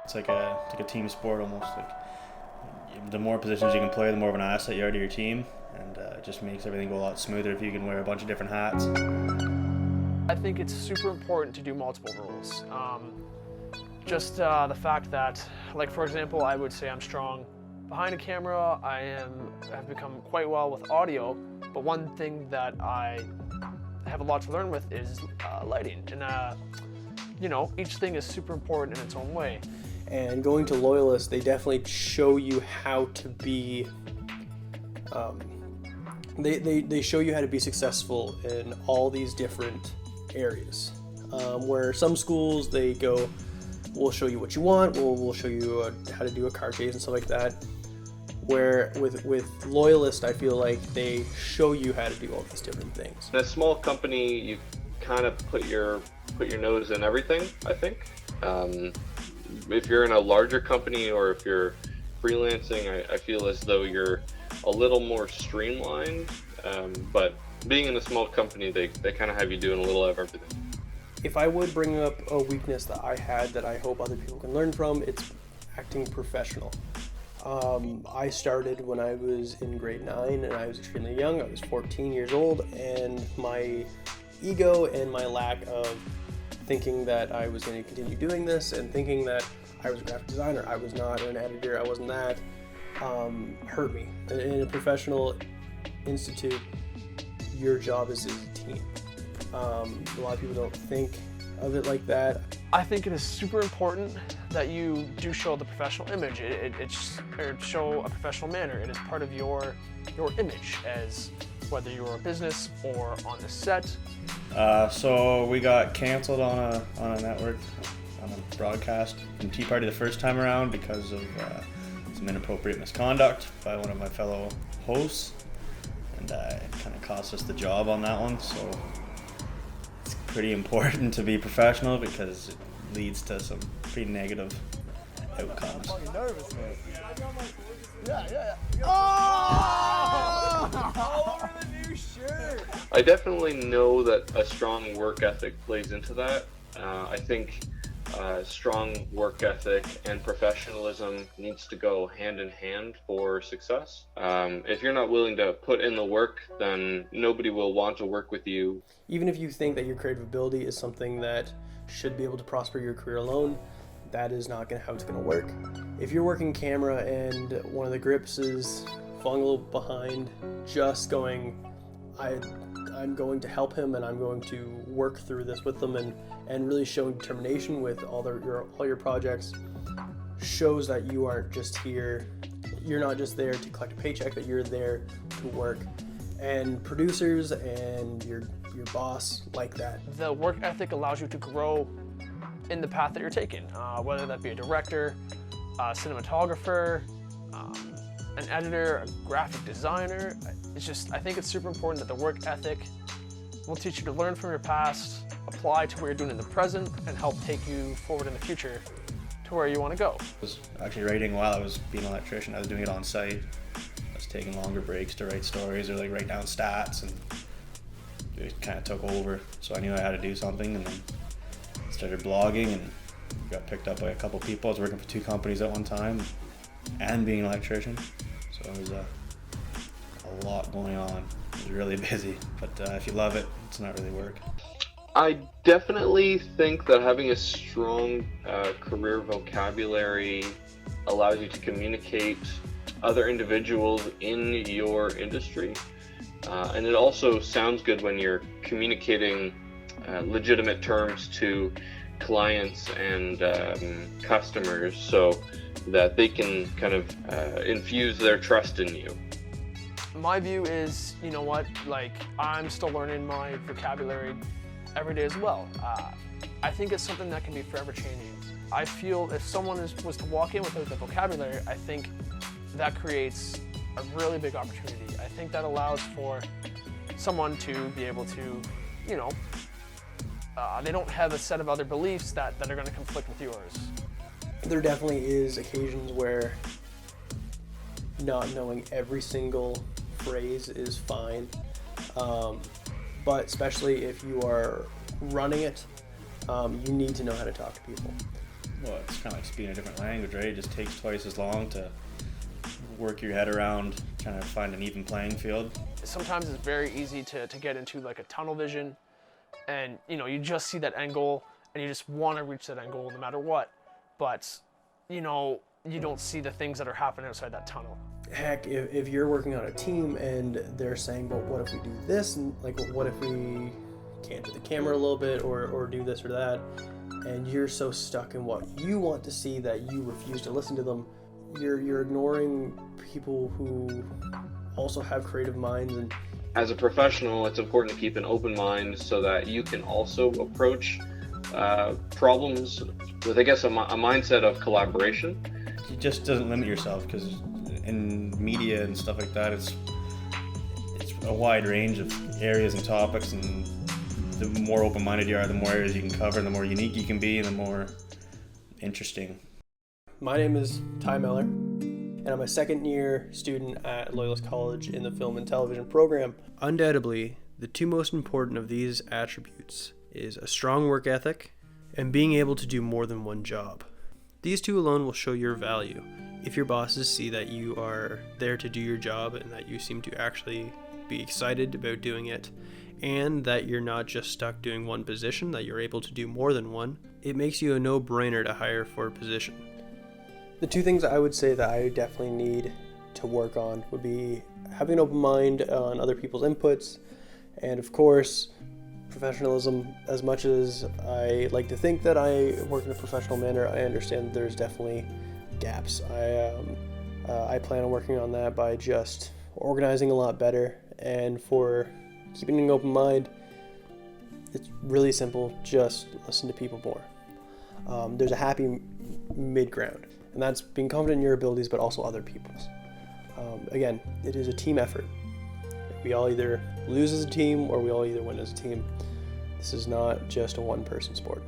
it's like a team sport almost. Like the more positions you can play, the more of an asset you are to your team, and it just makes everything go a lot smoother if you can wear a bunch of different hats. I think it's super important to do multiple roles. Just the fact that, like for example, I would say I'm strong behind a camera. I've become quite well with audio, but one thing that I have a lot to learn with is lighting, and each thing is super important in its own way. And going to Loyalist, they definitely show you how to be. They show you how to be successful in all these different areas. Where some schools they go, we'll show you what you want. We'll show you how to do a car chase and stuff like that. Where with Loyalist, I feel like they show you how to do all these different things. In a small company, you kind of put your nose in everything, I think. If you're in a larger company or if you're freelancing, I feel as though you're a little more streamlined. But being in a small company, they kind of have you doing a little of everything. If I would bring up a weakness that I had that I hope other people can learn from, it's acting professional. I started when I was in grade 9 and I was extremely young. I was 14 years old, and my ego and my lack of thinking that I was going to continue doing this and thinking that I was a graphic designer, I was not an editor, I wasn't that, hurt me. In a professional institute, your job is as a team. A lot of people don't think of it like that. I think it is super important that you do show the professional image. Or show a professional manner. It is part of your image, as whether you're a business or on the set. So we got canceled on a network, on a broadcast in Tea Party the first time around because of some inappropriate misconduct by one of my fellow hosts, and it kind of cost us the job on that one. So it's pretty important to be professional because it leads to some pretty negative outcomes. I'm fucking nervous, man. Yeah. All over the new shirt. I definitely know that a strong work ethic plays into that. I think strong work ethic and professionalism needs to go hand in hand for success. If you're not willing to put in the work, then nobody will want to work with you. Even if you think that your creative ability is something that should be able to prosper your career alone, that is not how it's going to work. If you're working camera and one of the grips is falling a little behind, just going, I'm going to help him and I'm going to work through this with them, and really showing determination with all your projects shows that you aren't just here, you're not just there to collect a paycheck, that you're there to work. And producers and your boss like that. The work ethic allows you to grow in the path that you're taking, whether that be a director, a cinematographer, an editor, a graphic designer. I think it's super important that the work ethic will teach you to learn from your past, apply to what you're doing in the present, and help take you forward in the future to where you want to go. I was actually writing while I was being an electrician. I was doing it on site. I was taking longer breaks to write stories or write down stats, and it kind of took over. So I knew I had to do something, and then started blogging and got picked up by a couple people. I was working for 2 companies at one time and being an electrician. So it was a lot going on. It was really busy, but if you love it, it's not really work. I definitely think that having a strong career vocabulary allows you to communicate other individuals in your industry. And it also sounds good when you're communicating legitimate terms to clients and customers, so that they can kind of infuse their trust in you. My view is, I'm still learning my vocabulary every day as well. I think it's something that can be forever changing. I feel if someone was to walk in without the vocabulary, I think that creates a really big opportunity. I think that allows for someone to be able to, they don't have a set of other beliefs that are going to conflict with yours. There definitely is occasions where not knowing every single phrase is fine, but especially if you are running it, you need to know how to talk to people. well, it's kind of like speaking a different language, right? It just takes twice as long to work your head around trying to find an even playing field. Sometimes it's very easy to get into like a tunnel vision, and you just see that end goal and you just want to reach that end goal no matter what, but you don't see the things that are happening outside that tunnel. Heck, if you're working on a team and they're saying, well, what if we do this, and like, what if we canter the camera a little bit, or do this or that, and you're so stuck in what you want to see that you refuse to listen to them, you're ignoring people who also have creative minds. And as a professional, it's important to keep an open mind so that you can also approach problems with, I guess, a mindset of collaboration. It just doesn't limit yourself, because in media and stuff like that, it's a wide range of areas and topics, and the more open-minded you are, the more areas you can cover, the more unique you can be, and the more interesting. My name is Ty Mellor, and I'm a second-year student at Loyalist College in the Film and Television program. Undoubtedly, the two most important of these attributes is a strong work ethic and being able to do more than one job. These two alone will show your value if your bosses see that you are there to do your job and that you seem to actually be excited about doing it, and that you're not just stuck doing one position, that you're able to do more than one. It makes you a no-brainer to hire for a position. The two things I would say that I definitely need to work on would be having an open mind on other people's inputs, and of course, professionalism. As much as I like to think that I work in a professional manner, I understand there's definitely gaps. I plan on working on that by just organizing a lot better, and for keeping an open mind, it's really simple. Just listen to people more. There's a happy mid-ground, and that's being confident in your abilities but also other people's. Again, it is a team effort. We all either lose as a team or we all either win as a team. This is not just a one-person sport.